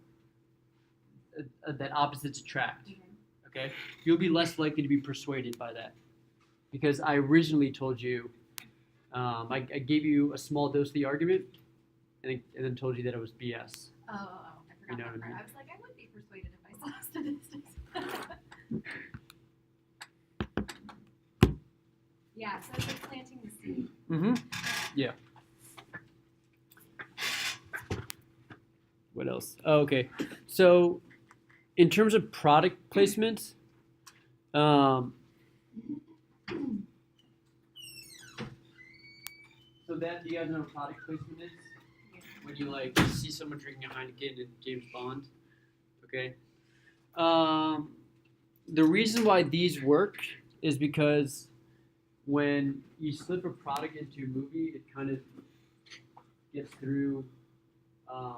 that opposites attract. Okay, you'll be less likely to be persuaded by that, because I originally told you, I gave you a small dose of the argument, and then told you that it was BS. I forgot You know that what I part. mean? I was like, I would be persuaded if I saw statistics. Yeah, so it's like planting the seed. Mm-hmm. Yeah. What else? Oh, okay. So, in terms of product placement, so that, do you guys know what product placement is? When you like see someone drinking a Heineken in James Bond, okay? The reason why these work is because when you slip a product into a movie, it kind of gets through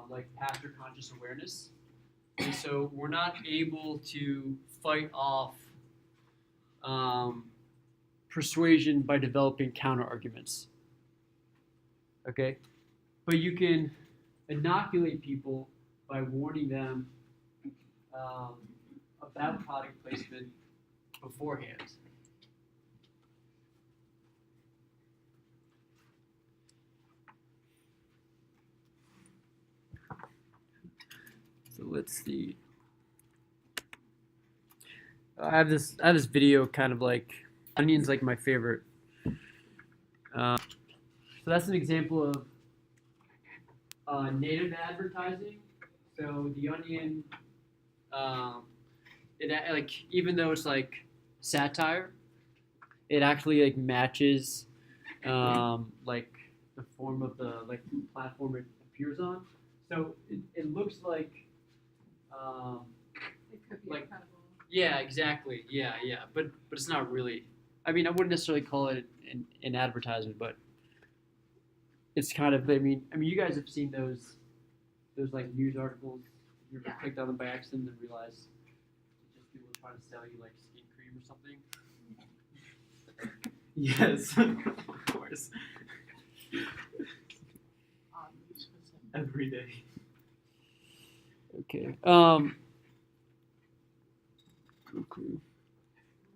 like past your conscious awareness. And so we're not able to fight off persuasion by developing counter arguments. Okay? But you can inoculate people by warning them about product placement beforehand. So let's see. I have this video kind of like Onion's like my favorite. So that's an example of native advertising. So the Onion, it like even though it's like satire, it actually like matches like the form of the like platform it appears on. So it looks like It could be Like- incredible. yeah, exactly, yeah, but it's not really. I mean, I wouldn't necessarily call it an advertisement, but it's kind of. I mean, you guys have seen those like news articles. You ever Yeah. clicked on them by accident and realized it's just people trying to sell you like skin cream or something? Yes, of course. Oddly specific. Every day. Okay.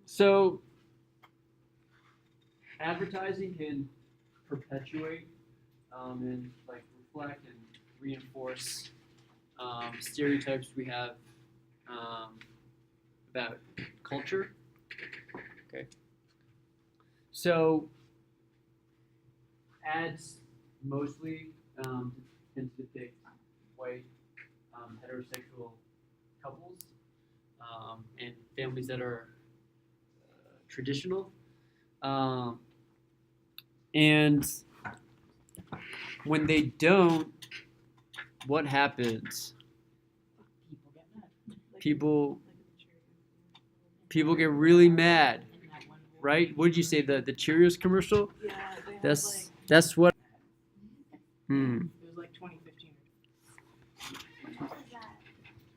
So advertising can perpetuate and like reflect and reinforce stereotypes we have about culture. Okay. So ads mostly tend to depict white heterosexual couples and families that are traditional. And when they don't, what happens? People get mad. Like, People like the Cheerios. people get really mad, In that one whole right? What did you say? The Cheerios commercial? Yeah, they had That's what. Hmm. it was like 2015. Which one was that?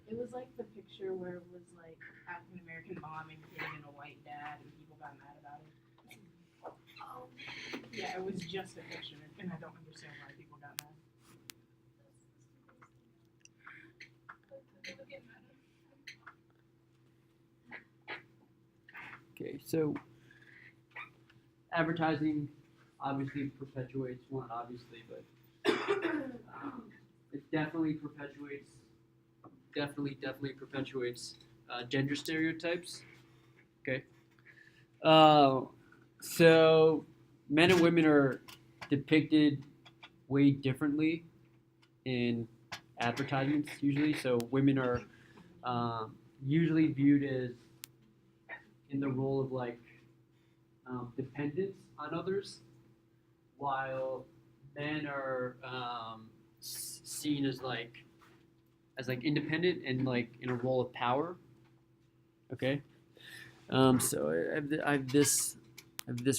It was like the picture where it was like African American mom and kid and a white dad, and people got mad about it. Oh, Yeah, it was just a picture, and I don't understand why people got mad. Okay, so advertising obviously perpetuates, well, not obviously, but it definitely perpetuates gender stereotypes. Okay. So men and women are depicted way differently in advertisements usually. So women are usually viewed as in the role of like dependents on others, while men are seen as like independent and like in a role of power. Okay. So I have this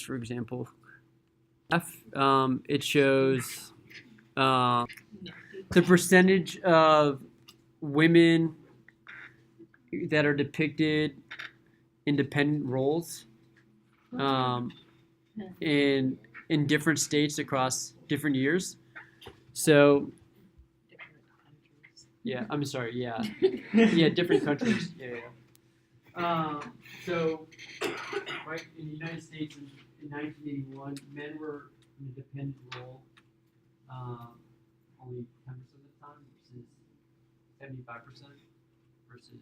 for example. It shows the percentage of women that are depicted independent roles in different states across different years. So Different countries. yeah, I'm sorry. Yeah, yeah, different countries. Yeah. So right in the United States in 1981, men were in a dependent role only 10% of the time versus 75% versus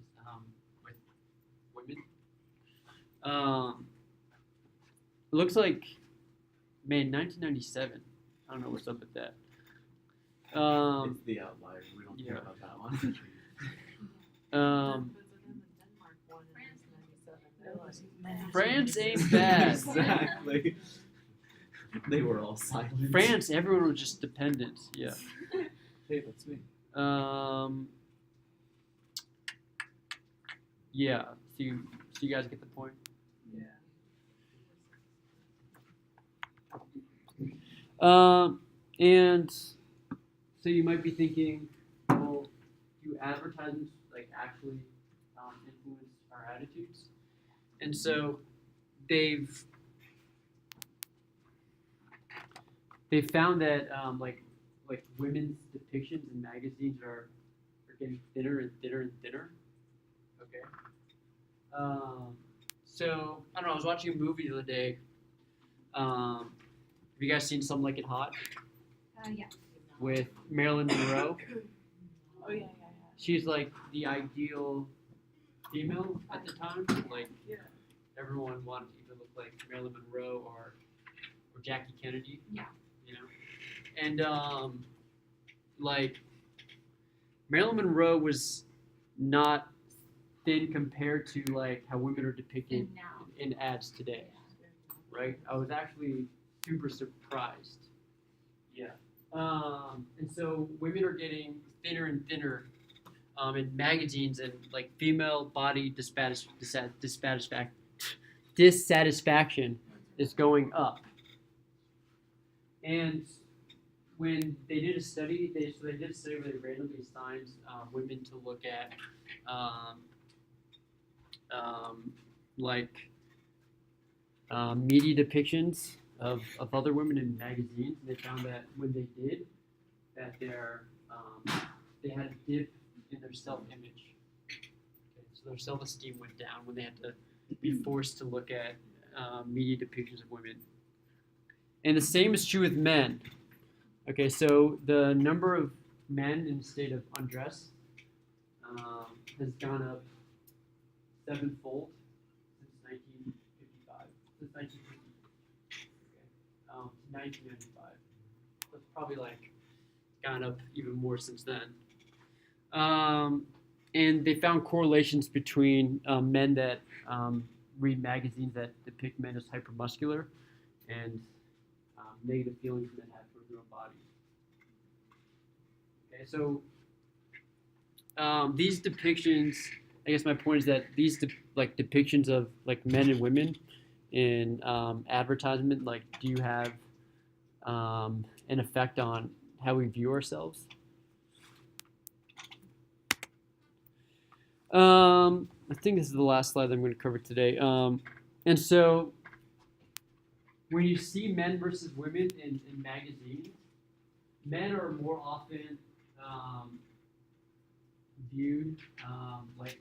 with women. It looks like, man, 1997. I don't know what's up with that. It's the outlier. We don't care yeah. about that one. France ain't bad. Exactly. They were all silent. France, everyone was just dependent. Yeah. Hey, that's me. Yeah. So you guys get the point. And so you might be thinking, well, do advertisements like actually influence our attitudes? And so they've found that like women's depictions in magazines are getting thinner and thinner and thinner. Okay. So I don't know. I was watching a movie the other day. Have you guys seen Something Like It Hot Yeah. with Marilyn Monroe? Oh yeah. She's like the ideal female at the time. Like everyone wanted to either look like Marilyn Monroe or Jackie Kennedy. Yeah. You know, and like Marilyn Monroe was not thin compared to like how women are depicted And now. in ads today. Right? I was actually super surprised. Yeah. And so women are getting thinner and thinner in magazines, and like female body dissatisfaction is going up. And when they did a study, they did a study where they randomly assigned women to look at media depictions of other women in magazines, and they found that when they did, that they had a dip in their self-image. Okay, so their self-esteem went down when they had to be forced to look at media depictions of women. And the same is true with men. Okay, so the number of men in a state of undress has gone up 7-fold since 1955. since 1950. Okay. 1995. So it's probably like gone up even more since then. And they found correlations between men that read magazines that depict men as hypermuscular and negative feelings men have towards their own bodies. Okay, so these depictions, I guess my point is that these depictions of like men and women in advertisement, like, do you have an effect on how we view ourselves? I think this is the last slide that I'm going to cover today. And so when you see men versus women in magazines, men are more often viewed like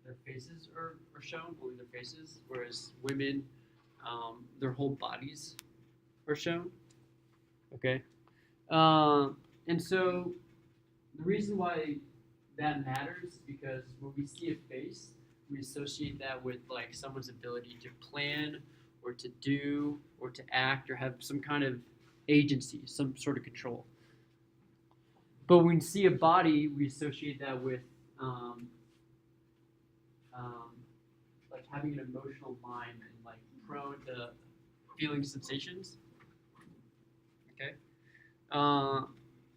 their faces are shown, only their faces, whereas women, their whole bodies are shown. Okay, and so the reason why that matters is because when we see a face, we associate that with like someone's ability to plan or to do or to act or have some kind of agency, some sort of control. But when we see a body, we associate that with like having an emotional mind and like prone to feeling sensations. Okay,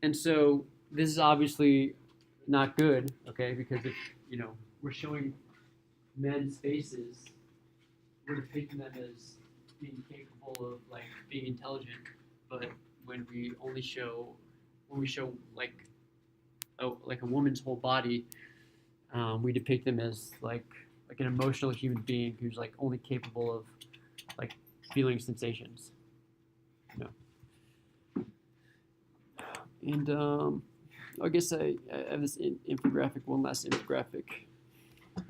and so this is obviously not good. Okay, because if we're showing men's faces, we're depicting them as being capable of like being intelligent, but when we show like a woman's whole body, we depict them as like an emotional human being who's like only capable of like feeling sensations. And I guess I have this infographic, one last infographic.